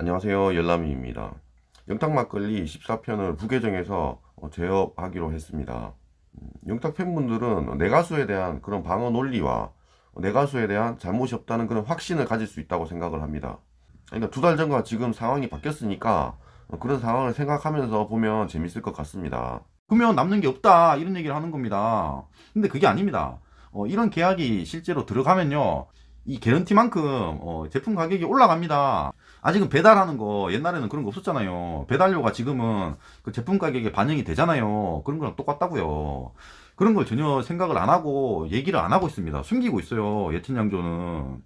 안녕하세요. 열람이입니다. 영탁막걸리 14편을 부개정해서 재업하기로 했습니다. 영탁 팬분들은 내가수에 대한 그런 방어 논리와 내가수에 대한 잘못이 없다는 그런 확신을 가질 수 있다고 생각을 합니다. 그러니까 2달 전과 지금 상황이 바뀌었으니까 그런 상황을 생각하면서 보면 재밌을 것 같습니다. 그러면 남는 게 없다 이런 얘기를 하는 겁니다. 근데 그게 아닙니다. 이런 계약이 실제로 들어가면요, 이 개런티만큼 제품 가격이 올라갑니다. 아직은 배달하는 거, 옛날에는 그런 거 없었잖아요. 배달료가 지금은 그 제품 가격에 반영이 되잖아요. 그런 거랑 똑같다고요. 그런 걸 전혀 생각을 안 하고 얘기를 안 하고 있습니다. 숨기고 있어요, 예천양조는.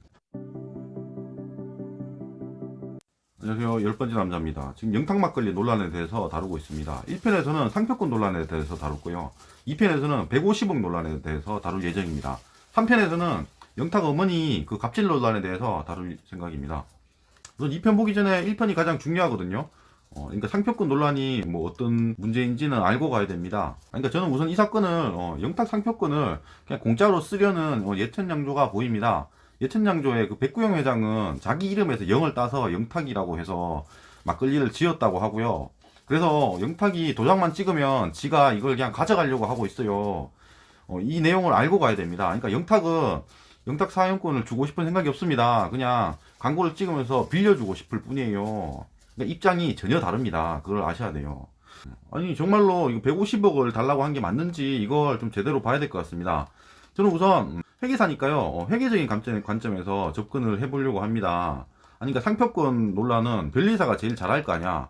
안녕하세요. 10번째 남자입니다. 지금 영탁막걸리 논란에 대해서 다루고 있습니다. 1편에서는 상표권 논란에 대해서 다뤘고요. 2편에서는 150억 논란에 대해서 다룰 예정입니다. 3편에서는 영탁 어머니 그 갑질 논란에 대해서 다룰 생각입니다. 우선 2편 보기 전에 1편이 가장 중요하거든요. 그러니까 상표권 논란이 뭐 어떤 문제인지는 알고 가야 됩니다. 그러니까 저는 우선 이 사건을 영탁 상표권을 그냥 공짜로 쓰려는 예천양조가 보입니다. 예천양조의 그 백구영 회장은 자기 이름에서 영을 따서 영탁이라고 해서 막걸리를 지었다고 하고요. 그래서 영탁이 도장만 찍으면 지가 이걸 그냥 가져가려고 하고 있어요. 이 내용을 알고 가야 됩니다. 그러니까 영탁은 영탁 사용권을 주고 싶은 생각이 없습니다. 그냥 광고를 찍으면서 빌려주고 싶을 뿐이에요. 그러니까 입장이 전혀 다릅니다. 그걸 아셔야 돼요. 아니 정말로 이거 150억을 달라고 한 게 맞는지 이걸 좀 제대로 봐야 될 것 같습니다. 저는 우선 회계사니까요, 회계적인 관점에서 접근을 해보려고 합니다. 아니 그러니까 상표권 논란은 변리사가 제일 잘할 거 아니야.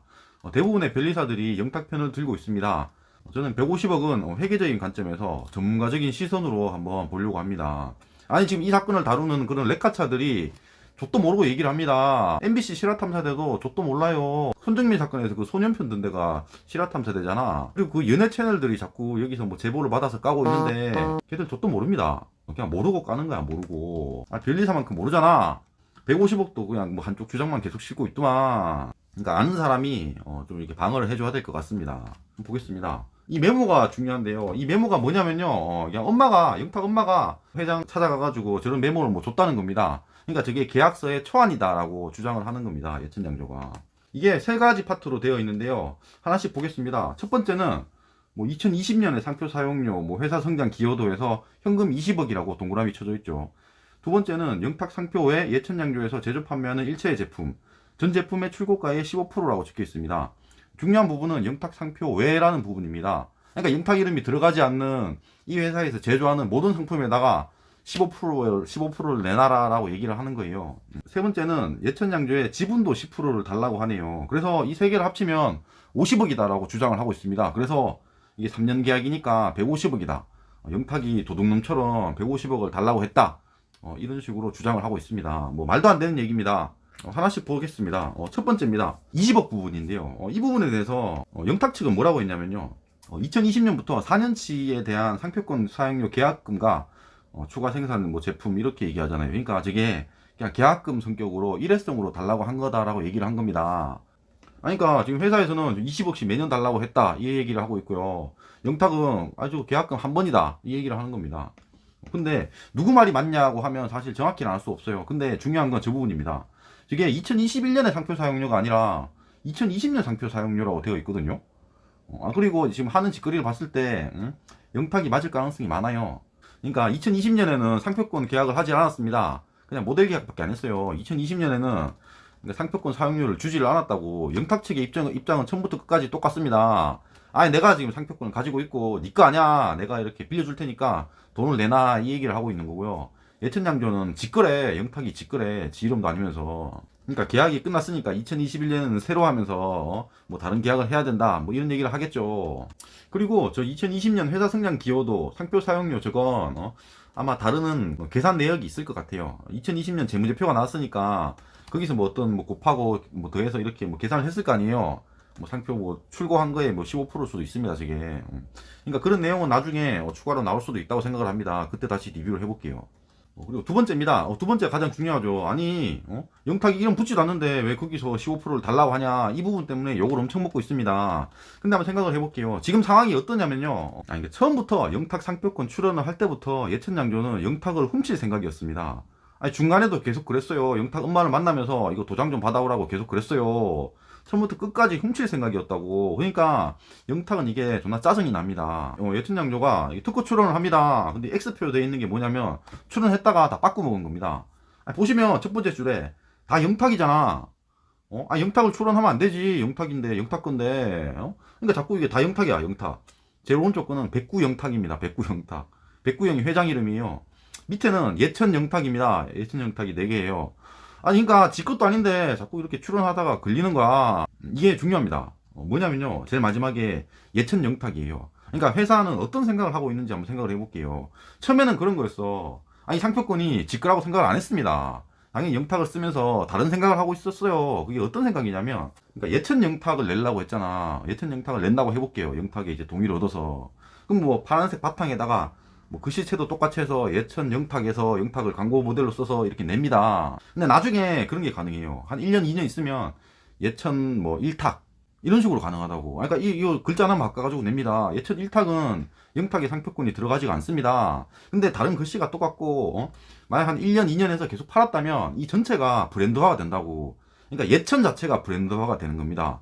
대부분의 변리사들이 영탁 편을 들고 있습니다. 저는 150억은 회계적인 관점에서 전문가적인 시선으로 한번 보려고 합니다. 아니 지금 이 사건을 다루는 그런 레카차들이 족도 모르고 얘기를 합니다. MBC 실화탐사대도 족도 몰라요. 손정민 사건에서 그 소년편 든 데가 실화탐사대잖아. 그리고 그 연예 채널들이 자꾸 여기서 뭐 제보를 받아서 까고 있는데 걔들 족도 모릅니다. 그냥 모르고 까는 거야, 모르고. 별리사만큼 모르잖아. 150억도 그냥 뭐 한쪽 주장만 계속 싣고 있더만. 그러니까 아는 사람이 좀 이렇게 방어를 해줘야 될 것 같습니다. 보겠습니다. 이 메모가 중요한데요. 이 메모가 뭐냐면요, 그냥 영탁 엄마가 회장 찾아가가지고 저런 메모를 뭐 줬다는 겁니다. 그러니까 저게 계약서의 초안이다라고 주장을 하는 겁니다, 예천양조가. 이게 세 가지 파트로 되어 있는데요. 하나씩 보겠습니다. 첫 번째는 뭐 2020년에 상표 사용료, 뭐 회사 성장 기여도에서 현금 20억이라고 동그라미 쳐져 있죠. 두 번째는 영탁 상표 외 예천양조에서 제조 판매하는 일체의 제품, 전 제품의 출고가의 15%라고 적혀 있습니다. 중요한 부분은 영탁 상표 외라는 부분입니다. 그러니까 영탁 이름이 들어가지 않는 이 회사에서 제조하는 모든 상품에다가 15%를 내놔라라고 얘기를 하는 거예요. 세 번째는 예천양조의 지분도 10%를 달라고 하네요. 그래서 이 세 개를 합치면 50억이다라고 주장을 하고 있습니다. 그래서 이게 3년 계약이니까 150억이다. 영탁이 도둑놈처럼 150억을 달라고 했다. 이런 식으로 주장을 하고 있습니다. 뭐 말도 안 되는 얘기입니다. 하나씩 보겠습니다. 첫 번째입니다. 20억 부분인데요. 이 부분에 대해서 영탁 측은 뭐라고 했냐면요. 2020년부터 4년치에 대한 상표권 사용료 계약금과 추가 생산 뭐 제품 이렇게 얘기하잖아요. 그러니까 저게 그냥 계약금 성격으로 일회성으로 달라고 한 거다라고 얘기를 한 겁니다. 그러니까 지금 회사에서는 20억씩 매년 달라고 했다 이 얘기를 하고 있고요. 영탁은 아주 계약금 한 번이다 이 얘기를 하는 겁니다. 근데 누구 말이 맞냐고 하면 사실 정확히는 알 수 없어요. 근데 중요한 건 저 부분입니다. 이게 2021년의 상표 사용료가 아니라 2020년 상표 사용료라고 되어 있거든요. 그리고 지금 하는 짓거리를 봤을 때 영탁이 맞을 가능성이 많아요. 그러니까 2020년에는 상표권 계약을 하지 않았습니다. 그냥 모델 계약밖에 안 했어요. 2020년에는 상표권 사용료를 주지를 않았다고. 영탁 측의 입장은 처음부터 끝까지 똑같습니다. 아니 내가 지금 상표권을 가지고 있고 니 거 아냐, 내가 이렇게 빌려줄 테니까 돈을 내놔 이 얘기를 하고 있는 거고요. 예천양조는 직거래, 영탁이 직거래, 지 이름도 아니면서. 그러니까 계약이 끝났으니까 2021년은 새로 하면서 뭐 다른 계약을 해야 된다 뭐 이런 얘기를 하겠죠. 그리고 저 2020년 회사 성장 기여도 상표 사용료 저건 아마 다루는 계산 내역이 있을 것 같아요. 2020년 재무제표가 나왔으니까 거기서 뭐 어떤 뭐 곱하고 뭐 더해서 이렇게 뭐 계산을 했을 거 아니에요. 뭐 상표 뭐 출고한 거에 뭐 15%일 수도 있습니다 저게. 그러니까 그런 내용은 나중에 추가로 나올 수도 있다고 생각을 합니다. 그때 다시 리뷰를 해볼게요. 그리고 두 번째입니다. 두 번째 가장 중요하죠. 아니 영탁이 이름 붙지도 않는데 왜 거기서 15%를 달라고 하냐, 이 부분 때문에 욕을 엄청 먹고 있습니다. 근데 한번 생각을 해볼게요. 지금 상황이 어떠냐면요, 처음부터 영탁 상표권 출원을 할 때부터 예천양조는 영탁을 훔칠 생각이었습니다. 아니 중간에도 계속 그랬어요. 영탁 엄마를 만나면서 이거 도장 좀 받아오라고 계속 그랬어요. 처음부터 끝까지 훔칠 생각이었다고. 그러니까 영탁은 이게 존나 짜증이 납니다. 예천장조가 특허 출원을 합니다. 근데 X표 돼 있는 게 뭐냐면 출원했다가 다 빠꾸 먹은 겁니다. 아니, 보시면 첫 번째 줄에 다 영탁이잖아. 아 영탁을 출원하면 안 되지. 영탁인데 영탁 건데. 그러니까 자꾸 이게 다 영탁이야. 영탁. 제일 오른쪽 거는 백구 영탁입니다. 백구 영탁. 백구영이 회장 이름이에요. 밑에는 예천 영탁입니다. 예천 영탁이 4개예요. 아니 그러니까 지 것도 아닌데 자꾸 이렇게 출연하다가 걸리는 거야. 이게 중요합니다. 뭐냐면요. 제일 마지막에 예천 영탁이에요. 그러니까 회사는 어떤 생각을 하고 있는지 한번 생각을 해볼게요. 처음에는 그런 거였어. 아니 상표권이 지 거라고 생각을 안 했습니다. 당연히 영탁을 쓰면서 다른 생각을 하고 있었어요. 그게 어떤 생각이냐면, 그러니까 예천 영탁을 내려고 했잖아. 예천 영탁을 낸다고 해볼게요. 영탁에 이제 동의를 얻어서. 그럼 뭐 파란색 바탕에다가 뭐 글씨체도 똑같이 해서 예천 영탁에서 영탁을 광고 모델로 써서 이렇게 냅니다. 근데 나중에 그런 게 가능해요. 한 1년, 2년 있으면 예천 뭐 1탁 이런 식으로 가능하다고. 그러니까 이거 글자 하나만 바꿔가지고 냅니다. 예천 1탁은 영탁의 상표권이 들어가지가 않습니다. 근데 다른 글씨가 똑같고 만약 한 1년, 2년 해서 계속 팔았다면 이 전체가 브랜드화가 된다고. 그러니까 예천 자체가 브랜드화가 되는 겁니다.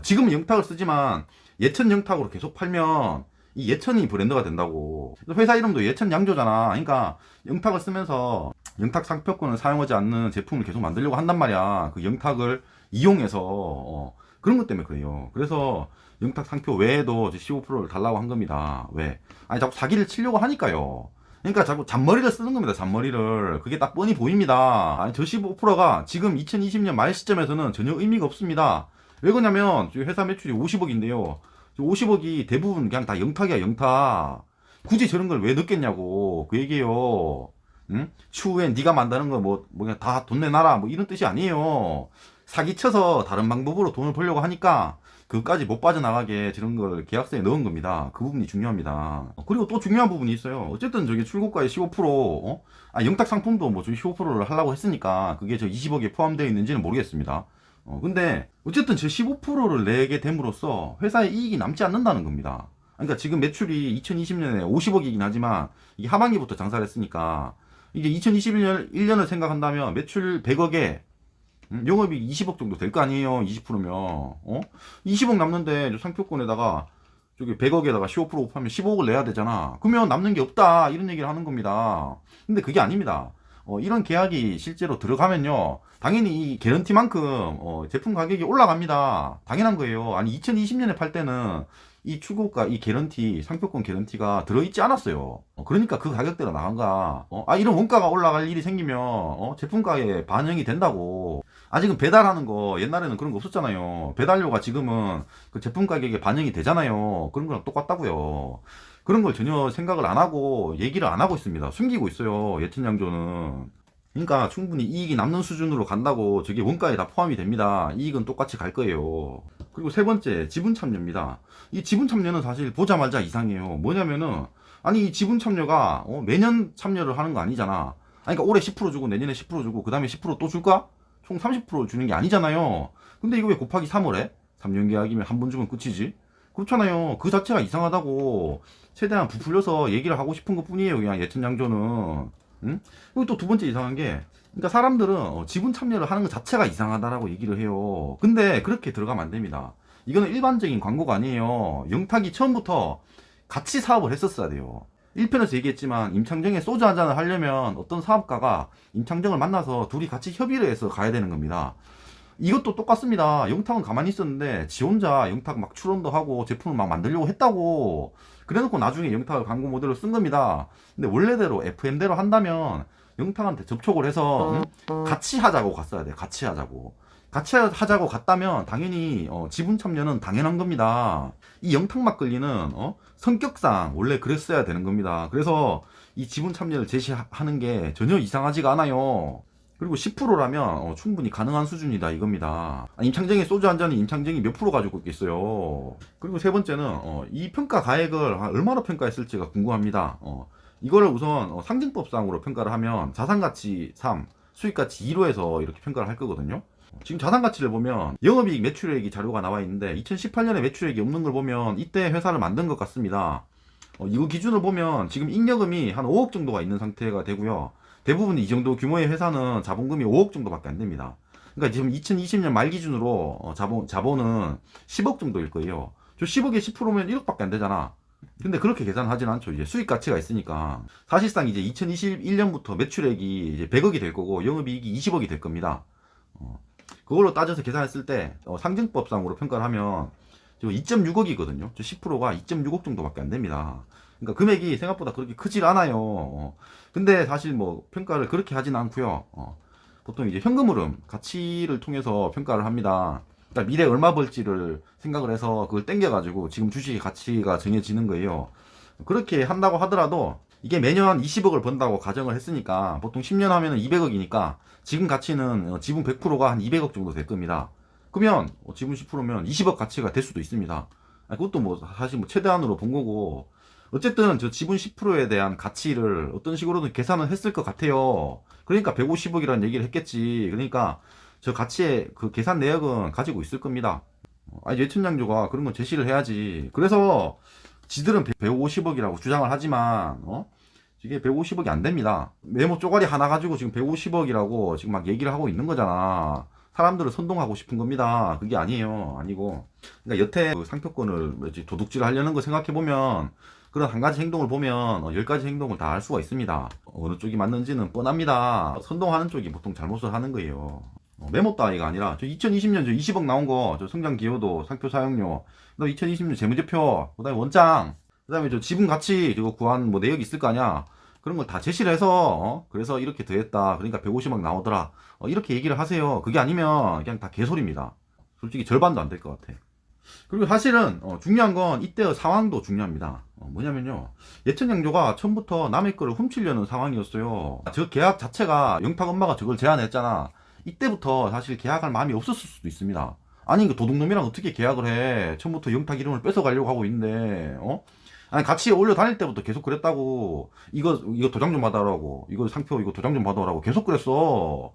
지금은 영탁을 쓰지만 예천 영탁으로 계속 팔면 이 예천이 브랜드가 된다고. 회사 이름도 예천 양조잖아. 그러니까 영탁을 쓰면서 영탁 상표권을 사용하지 않는 제품을 계속 만들려고 한단 말이야. 그 영탁을 이용해서 그런 것 때문에 그래요. 그래서 영탁 상표 외에도 15%를 달라고 한 겁니다. 왜? 아니 자꾸 사기를 치려고 하니까요. 그러니까 자꾸 잔머리를 쓰는 겁니다. 잔머리를. 그게 딱 뻔히 보입니다. 아니 저 15%가 지금 2020년 말 시점에서는 전혀 의미가 없습니다. 왜 그러냐면 회사 매출이 50억인데요. 50억이 대부분 그냥 다 영탁이야, 영탁. 굳이 저런 걸 왜 넣겠냐고. 그 얘기예요. 응? 추후에 네가 만드는 거 뭐 그냥 다 돈 내놔라. 뭐 이런 뜻이 아니에요. 사기쳐서 다른 방법으로 돈을 벌려고 하니까 그것까지 못 빠져나가게 저런 걸 계약서에 넣은 겁니다. 그 부분이 중요합니다. 그리고 또 중요한 부분이 있어요. 어쨌든 저기 출고가의 15%, 영탁 상품도 뭐 저기 15%를 하려고 했으니까 그게 저 20억에 포함되어 있는지는 모르겠습니다. 근데 어쨌든 저 15%를 내게 됨으로써 회사의 이익이 남지 않는다는 겁니다. 그러니까 지금 매출이 2020년에 50억이긴 하지만 이게 하반기부터 장사를 했으니까 이게 2021년 1년을 생각한다면 매출 100억에 영업이익 20억 정도 될 거 아니에요. 20%면 20억 남는데 상표권에다가 저기 100억에다가 15% 곱하면 15억을 내야 되잖아. 그러면 남는 게 없다 이런 얘기를 하는 겁니다. 근데 그게 아닙니다. 이런 계약이 실제로 들어가면요, 당연히 이 개런티만큼 제품 가격이 올라갑니다. 당연한 거예요. 아니 2020년에 팔 때는 이 출고가, 이 개런티, 상표권 개런티가 들어있지 않았어요. 그러니까 그 가격대로 나간가. 이런 원가가 올라갈 일이 생기면 제품가에 반영이 된다고. 아직은 배달하는 거, 옛날에는 그런 거 없었잖아요. 배달료가 지금은 그 제품 가격에 반영이 되잖아요. 그런 거랑 똑같다고요. 그런 걸 전혀 생각을 안 하고 얘기를 안 하고 있습니다. 숨기고 있어요. 예천양조는. 그러니까 충분히 이익이 남는 수준으로 간다고. 저게 원가에 다 포함이 됩니다. 이익은 똑같이 갈 거예요. 그리고 세 번째, 지분 참여입니다. 이 지분 참여는 사실 보자마자 이상해요. 뭐냐면은, 아니 이 지분 참여가 매년 참여를 하는 거 아니잖아. 아니, 그러니까 올해 10% 주고 내년에 10% 주고 그 다음에 10% 또 줄까? 총 30% 주는 게 아니잖아요. 근데 이거 왜 곱하기 3을 해? 3년 계약이면 한 번 주면 끝이지? 그렇잖아요. 그 자체가 이상하다고. 최대한 부풀려서 얘기를 하고 싶은 것 뿐이에요. 그냥 예천양조는. 응? 그리고 또 두 번째 이상한 게, 그러니까 사람들은 지분 참여를 하는 것 자체가 이상하다라고 얘기를 해요. 근데 그렇게 들어가면 안 됩니다. 이거는 일반적인 광고가 아니에요. 영탁이 처음부터 같이 사업을 했었어야 돼요. 1편에서 얘기했지만 임창정에 소주 한 잔을 하려면 어떤 사업가가 임창정을 만나서 둘이 같이 협의를 해서 가야 되는 겁니다. 이것도 똑같습니다. 영탁은 가만히 있었는데 지 혼자 영탁 막 출원도 하고 제품을 막 만들려고 했다고. 그래놓고 나중에 영탁을 광고 모델로 쓴 겁니다. 근데 원래대로 FM대로 한다면 영탁한테 접촉을 해서 같이 하자고 갔어야 돼. 같이 하자고. 같이 하자고 갔다면 당연히 지분 참여는 당연한 겁니다. 이 영탁 막걸리는 성격상 원래 그랬어야 되는 겁니다. 그래서 이 지분 참여를 제시하는 게 전혀 이상하지가 않아요. 그리고 10%라면 충분히 가능한 수준이다 이겁니다. 임창정의 소주 한 잔이 임창정이 몇 프로 가지고 있겠어요. 그리고 세 번째는 이 평가 가액을 얼마나 평가했을지가 궁금합니다. 이거를 우선 상징법상으로 평가를 하면 자산가치 3, 수익가치 2로 해서 이렇게 평가를 할 거거든요. 지금 자산가치를 보면 영업이익 매출액이 자료가 나와 있는데 2018년에 매출액이 없는 걸 보면 이때 회사를 만든 것 같습니다. 이거 기준을 보면 지금 잉여금이 한 5억 정도가 있는 상태가 되고요. 대부분 이 정도 규모의 회사는 자본금이 5억 정도밖에 안 됩니다. 그러니까 지금 2020년 말 기준으로 자본은 10억 정도일 거예요. 저 10억에 10%면 1억밖에 안 되잖아. 근데 그렇게 계산하진 않죠. 이제 수익 가치가 있으니까. 사실상 이제 2021년부터 매출액이 이제 100억이 될 거고 영업이익이 20억이 될 겁니다. 그걸로 따져서 계산했을 때 상증법상으로 평가를 하면 지금 2.6억이거든요. 저 10%가 2.6억 정도밖에 안 됩니다. 그러니까 금액이 생각보다 그렇게 크질 않아요. 근데 사실 뭐 평가를 그렇게 하진 않고요. 보통 이제 현금 흐름 가치를 통해서 평가를 합니다. 그러니까 미래 얼마 벌지를 생각을 해서 그걸 땡겨가지고 지금 주식의 가치가 정해지는 거예요. 그렇게 한다고 하더라도 이게 매년 20억을 번다고 가정을 했으니까 보통 10년 하면은 200억이니까 지금 가치는 지분 100%가 한 200억 정도 될 겁니다. 그러면 지분 10%면 20억 가치가 될 수도 있습니다. 그것도 뭐 사실 뭐 최대한으로 본 거고 어쨌든 저 지분 10%에 대한 가치를 어떤 식으로든 계산을 했을 것 같아요. 그러니까 150억이라는 얘기를 했겠지. 그러니까 저 가치의 그 계산 내역은 가지고 있을 겁니다. 아니 예천장조가 그런 건 제시를 해야지. 그래서 지들은 150억이라고 주장을 하지만 이게 150억이 안 됩니다. 메모 쪼가리 하나 가지고 지금 150억이라고 지금 막 얘기를 하고 있는 거잖아. 사람들을 선동하고 싶은 겁니다. 그게 아니에요. 아니고. 그러니까 여태 그 상표권을 도둑질 하려는 거 생각해보면 그런 한 가지 행동을 보면 10가지 행동을 다 할 수가 있습니다. 어느 쪽이 맞는지는 뻔합니다. 선동하는 쪽이 보통 잘못을 하는 거예요. 메모 따위가 아니라 저 2020년 저 20억 나온 거 저 성장 기여도 상표 사용료 너 2020년 재무제표 그다음에 원장 그다음에 저 지분 가치 저거 구한 뭐 내역이 있을 거 아니야. 그런 걸 다 제시를 해서 그래서 이렇게 더했다. 그러니까 150억 나오더라. 이렇게 얘기를 하세요. 그게 아니면 그냥 다 개소리입니다. 솔직히 절반도 안 될 것 같아. 그리고 사실은 중요한 건 이때의 상황도 중요합니다. 뭐냐면요. 예천양조가 처음부터 남의 거를 훔치려는 상황이었어요. 저 계약 자체가 영탁 엄마가 저걸 제안했잖아. 이때부터 사실 계약할 마음이 없었을 수도 있습니다. 아니 그 도둑놈이랑 어떻게 계약을 해. 처음부터 영탁 이름을 뺏어가려고 하고 있는데 아니 같이 올려 다닐 때부터 계속 그랬다고. 이거 도장 좀 받아라고. 이거 상표 이거 도장 좀 받아라고 계속 그랬어.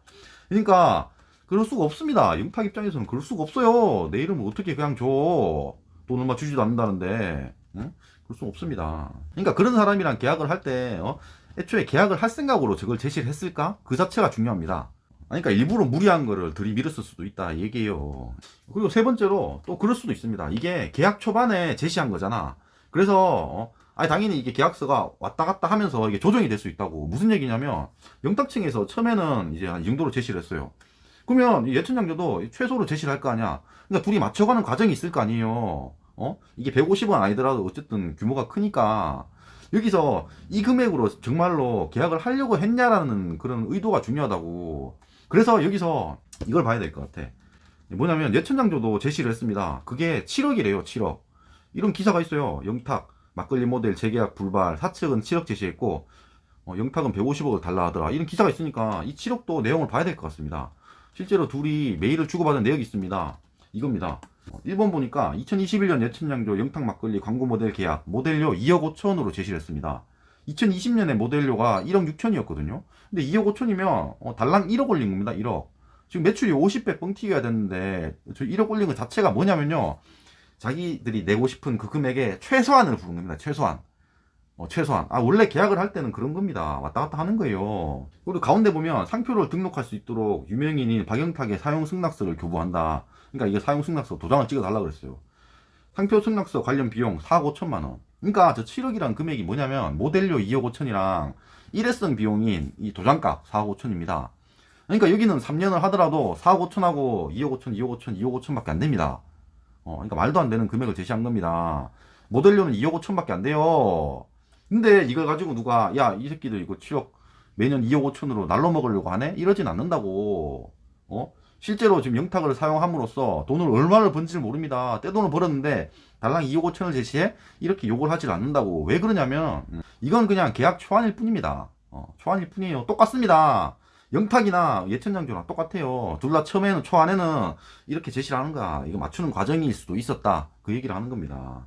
그러니까 그럴 수가 없습니다. 영탁 입장에서는 그럴 수가 없어요. 내 이름을 어떻게 그냥 줘. 돈 얼마 주지도 않는다는데. 응? 그럴 수가 없습니다. 그러니까 그런 사람이랑 계약을 할 때 애초에 계약을 할 생각으로 저걸 제시를 했을까? 그 자체가 중요합니다. 그러니까 일부러 무리한 거를 들이밀었을 수도 있다 얘기예요. 그리고 세 번째로 또 그럴 수도 있습니다. 이게 계약 초반에 제시한 거잖아. 그래서 아니 당연히 이게 계약서가 왔다 갔다 하면서 이게 조정이 될 수 있다고. 무슨 얘기냐면 영탁층에서 처음에는 이제 한 이 정도로 제시를 했어요. 그러면 예천장조도 최소로 제시를 할 거 아니야. 그러니까 둘이 맞춰가는 과정이 있을 거 아니에요. 이게 150원 아니더라도 어쨌든 규모가 크니까 여기서 이 금액으로 정말로 계약을 하려고 했냐라는 그런 의도가 중요하다고. 그래서 여기서 이걸 봐야 될 것 같아. 뭐냐면 예천장조도 제시를 했습니다. 그게 7억이래요. 7억. 이런 기사가 있어요. 영탁 막걸리 모델 재계약 불발, 사측은 7억 제시했고 영탁은 150억을 달라 하더라. 이런 기사가 있으니까 이 7억도 내용을 봐야 될 것 같습니다. 실제로 둘이 메일을 주고받은 내역이 있습니다. 이겁니다. 1번 보니까 2021년 예천장조 영탁 막걸리 광고 모델 계약 모델료 2억 5천으로 제시를 했습니다. 2020년에 모델료가 1억 6천이었거든요. 근데 2억 5천이면 달랑 1억 올린 겁니다. 1억. 지금 매출이 50배 뻥튀기가 됐는데 저 1억 올린 것 자체가 뭐냐면요. 자기들이 내고 싶은 그 금액의 최소한을 부른 겁니다. 최소한. 최소한. 원래 계약을 할 때는 그런 겁니다. 왔다 갔다 하는 거예요. 그리고 가운데 보면 상표를 등록할 수 있도록 유명인인 박영탁의 사용 승낙서를 교부한다. 그러니까 이게 사용 승낙서 도장을 찍어 달라 그랬어요. 상표 승낙서 관련 비용 4억 5천만 원. 그러니까 저 7억이란 금액이 뭐냐면 모델료 2억 5천이랑 일회성 비용인 이 도장값 4억 5천입니다. 그러니까 여기는 3년을 하더라도 4억 5천하고 2억 5천, 2억 5천, 2억 5천밖에 안 됩니다. 그러니까 말도 안 되는 금액을 제시한 겁니다. 모델료는 2억 5천밖에 안 돼요. 근데 이걸 가지고 누가 야 이 새끼들 이거 7억 매년 2억 5천으로 날로 먹으려고 하네? 이러진 않는다고. 실제로 지금 영탁을 사용함으로써 돈을 얼마를 번지를 모릅니다. 떼돈을 벌었는데 달랑 2억 5천을 제시해? 이렇게 욕을 하질 않는다고. 왜 그러냐면 이건 그냥 계약 초안일 뿐입니다. 초안일 뿐이에요. 똑같습니다. 영탁이나 예천장조랑 똑같아요. 둘 다 처음에는 초안에는 이렇게 제시를 하는 거야. 이거 맞추는 과정일 수도 있었다. 그 얘기를 하는 겁니다.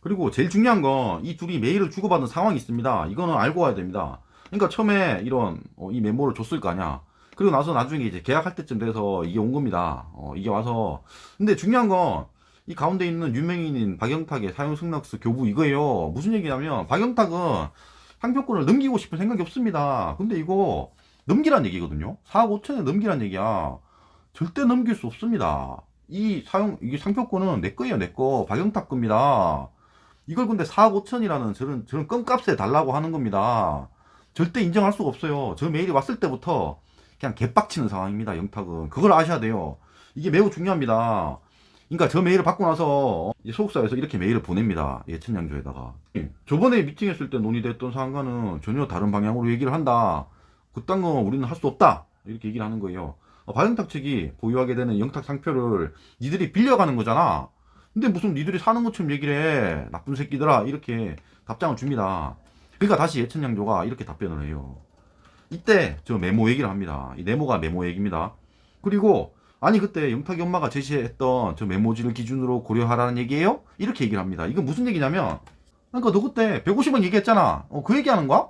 그리고 제일 중요한 건 이 둘이 메일을 주고받은 상황이 있습니다. 이거는 알고 와야 됩니다. 그러니까 처음에 이런 이 메모를 줬을 거 아니야. 그리고 나서 나중에 이제 계약할 때쯤 돼서 이게 온 겁니다. 이게 와서. 근데 중요한 건 이 가운데 있는 유명인인 박영탁의 사용 승낙서 교부 이거예요. 무슨 얘기냐면 박영탁은 상표권을 넘기고 싶은 생각이 없습니다. 근데 이거 넘기란 얘기거든요. 4억 5천에 넘기란 얘기야. 절대 넘길 수 없습니다. 이게 상표권은 내 거예요, 내 거. 박영탁 겁니다. 이걸 근데 4억 5천이라는 저런 껌값에 달라고 하는 겁니다. 절대 인정할 수가 없어요. 저 메일이 왔을 때부터 그냥 개빡치는 상황입니다, 영탁은. 그걸 아셔야 돼요. 이게 매우 중요합니다. 그러니까 저 메일을 받고 나서 소속사에서 이렇게 메일을 보냅니다. 예천양조에다가. 저번에 미팅했을 때 논의됐던 사항과는 전혀 다른 방향으로 얘기를 한다. 그딴 거 우리는 할 수 없다. 이렇게 얘기를 하는 거예요. 박영탁 측이 보유하게 되는 영탁 상표를 니들이 빌려가는 거잖아. 근데 무슨 니들이 사는 것처럼 얘기를 해. 나쁜 새끼들아. 이렇게 답장을 줍니다. 그러니까 다시 예천양조가 이렇게 답변을 해요. 이때 저 메모 얘기를 합니다. 이 네모가 메모 얘기입니다. 그리고 아니 그때 영탁이 엄마가 제시했던 저 메모지를 기준으로 고려하라는 얘기예요? 이렇게 얘기를 합니다. 이건 무슨 얘기냐면 그러니까 너 그때 150원 얘기했잖아. 그 얘기하는 거야?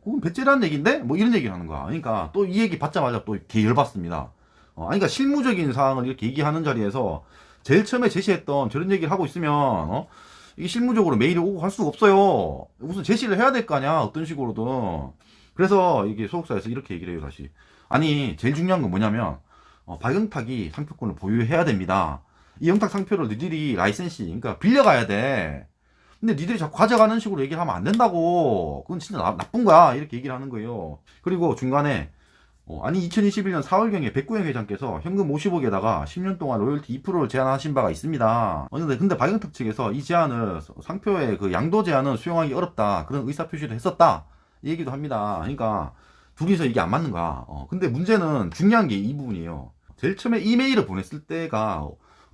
그건 배째라는 얘기인데? 뭐 이런 얘기를 하는 거야. 그러니까 또 이 얘기 받자마자 또 개 열받습니다. 아니 그러니까 실무적인 사항을 이렇게 얘기하는 자리에서 제일 처음에 제시했던 저런 얘기를 하고 있으면 이게 실무적으로 메일이 오고 갈 수가 없어요. 무슨 제시를 해야 될 거 아니야. 어떤 식으로든. 그래서 이게 소속사에서 이렇게 얘기를 해요. 다시. 아니 제일 중요한 건 뭐냐면 박영탁이 상표권을 보유해야 됩니다. 이 영탁 상표를 너희들이 라이센시, 그러니까 빌려가야 돼. 근데 니들이 자꾸 가져가는 식으로 얘기를 하면 안 된다고. 그건 진짜 나쁜 거야. 이렇게 얘기를 하는 거예요. 그리고 중간에 아니 2021년 4월경에 백구영 회장께서 현금 50억에다가 10년 동안 로열티 2%를 제안하신 바가 있습니다. 근데 박영탁 측에서 이 제안을 상표의 그 양도 제안은 수용하기 어렵다. 그런 의사표시를 했었다. 이 얘기도 합니다. 그러니까 둘이서 이게 안 맞는 거야. 근데 문제는 중요한 게 이 부분이에요. 제일 처음에 이메일을 보냈을 때가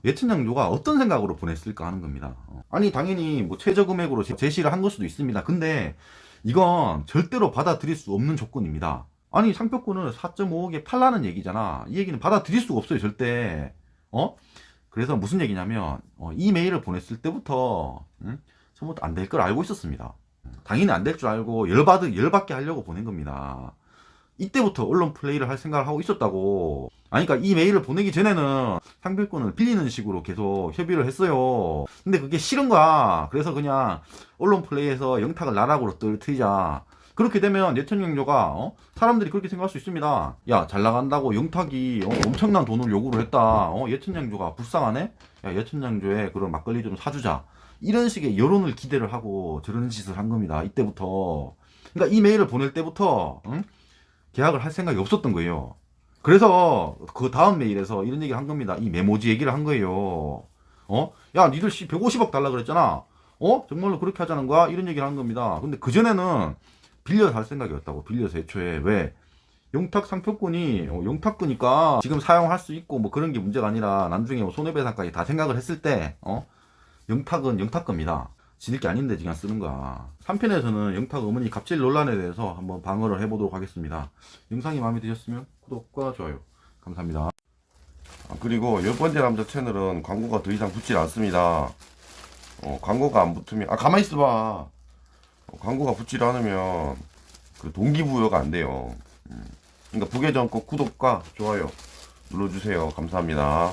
예천양조가 어떤 생각으로 보냈을까 하는 겁니다. 아니 당연히 뭐 최저 금액으로 제시를 한 걸 수도 있습니다. 근데 이건 절대로 받아들일 수 없는 조건입니다. 아니 상표권을 4.5억에 팔라는 얘기잖아. 이 얘기는 받아들일 수가 없어요, 절대. 그래서 무슨 얘기냐면 이 메일을 보냈을 때부터 처음부터 안 될 걸 알고 있었습니다. 당연히 안 될 줄 알고 열받게 하려고 보낸 겁니다. 이때부터 언론 플레이를 할 생각을 하고 있었다고. 아니 그러니까 이 메일을 보내기 전에는 상표권을 빌리는 식으로 계속 협의를 했어요. 근데 그게 싫은 거야. 그래서 그냥 언론 플레이에서 영탁을 나락으로 떨어뜨리자. 그렇게 되면 예천양조가 사람들이 그렇게 생각할 수 있습니다. 야, 잘 나간다고 영탁이 엄청난 돈을 요구를 했다. 예천양조가 불쌍하네? 야, 예천양조에 그런 막걸리 좀 사주자. 이런 식의 여론을 기대를 하고 저런 짓을 한 겁니다. 이때부터. 그러니까 이 메일을 보낼 때부터 계약을 할 생각이 없었던 거예요. 그래서 그 다음 메일에서 이런 얘기를 한 겁니다. 이 메모지 얘기를 한 거예요. 야, 니들 150억 달라 그랬잖아. 정말로 그렇게 하자는 거야? 이런 얘기를 한 겁니다. 근데 그전에는 빌려서 할 생각이었다고. 빌려서 애초에. 왜? 영탁 상표권이 영탁 거니까 지금 사용할 수 있고 뭐 그런 게 문제가 아니라 나중에 뭐 손해배상까지 다 생각을 했을 때 영탁은 영탁 겁니다. 지들 게 아닌데 그냥 쓰는 거야. 3편에서는 영탁 어머니 갑질 논란에 대해서 한번 방어를 해보도록 하겠습니다. 영상이 마음에 드셨으면 구독과 좋아요 감사합니다. 그리고 10번째 남자 채널은 광고가 더 이상 붙질 않습니다. 광고가 안 붙으면 가만히 있어봐. 광고가 붙질 않으면 그 동기부여가 안 돼요. 그러니까 부계정 꼭 구독과 좋아요 눌러주세요. 감사합니다.